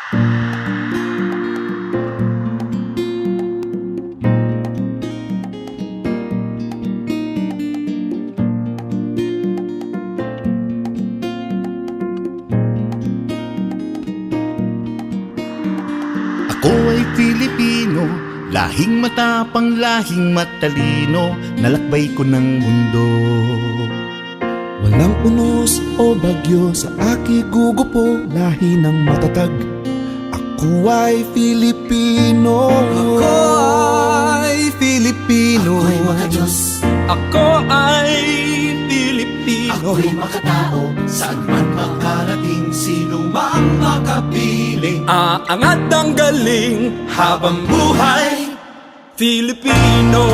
Ako ay Pilipino, lahing matapang, lahing matalino, nalakbay ko ng mundo. Walang unos o bagyo sa aking gugupo, lahi ng matatag. Ako ay Filipino. Ako ay Filipino. Ako'y makadiyos. Ako ay Filipino. Ako'y makatao. Saan man makarating, sino mang makapiling. Aangat ang galing habang buhay Filipino.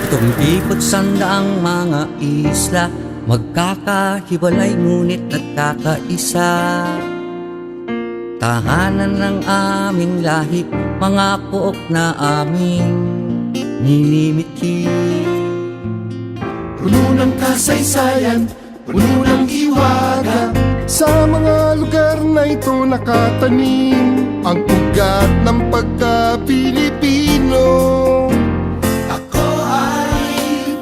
Itong ikot sandaang mga isla, magkakahiwalay ngunit nagkakaisa. Tahanan ng aming lahi, mga pook na aming ninimiti. Puno ng kasaysayan, puno ng hiwaga. Sa mga lugar na ito nakatanim ang ugat ng pagka-Pilipino. Ako ay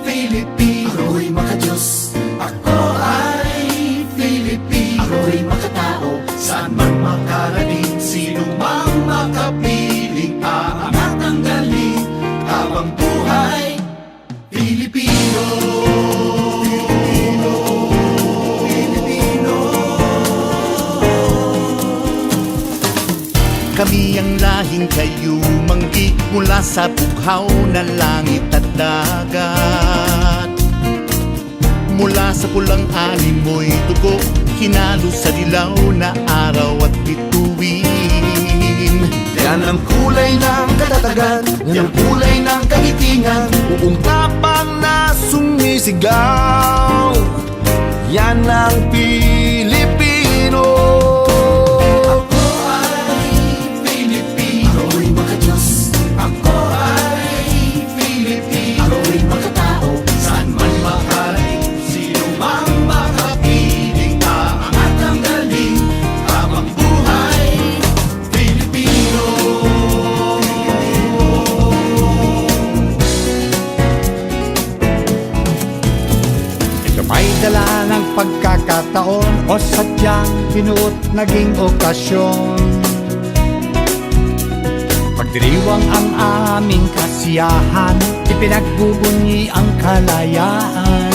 Filipino. Ako'y makadiyos. Ako ay Filipino. Ako'y makatao. Saan man makarating, sino mang makapiling. Aangat ang galing habang buhay Filipino. Kami ang lahing kayumanggi, mula sa bughaw na langit at dagat. Mula sa pulang animoy dugo, hinalo sa dilaw na araw at bituin. Yan ang kulay ng katatagan, yan ang kulay ng kahitingan, buong tapang na sumisigaw. Yan ang Pilipino. Ako ay Filipino. Ako'y makadiyos. Ako ay Filipino. Ako'y makatao. Saan man makarating, sino mang makapiling. Aangat ang galing habang buhay Filipino. Ito ba'y dala ng pagkakataon o sadyang binuot naging okasyon? Pagdiriwang ang aming kasiyahan, ipinagbubunyi ang kalayaan.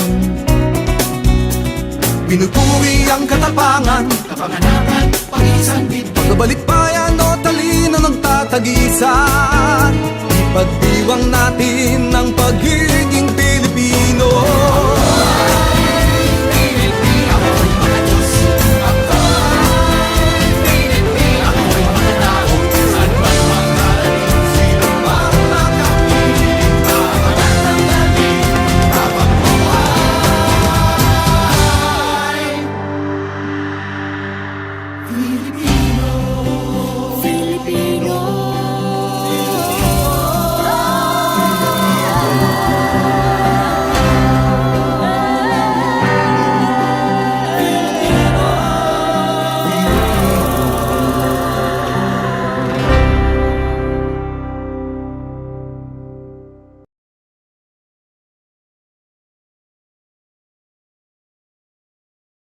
Pinupuri ang katapangan, Kapanganakan, pag-iisang dibdib. pagbabalik bayan o talino ng tatagisan. Ipagdiwang natin ang pagiging Pilipino. Ako'y makadiyos. Ako ay Filipino. Ako'y makatao. Saan man makarating, sino mang makapiling. Aangat ang galing habang buhay Filipino.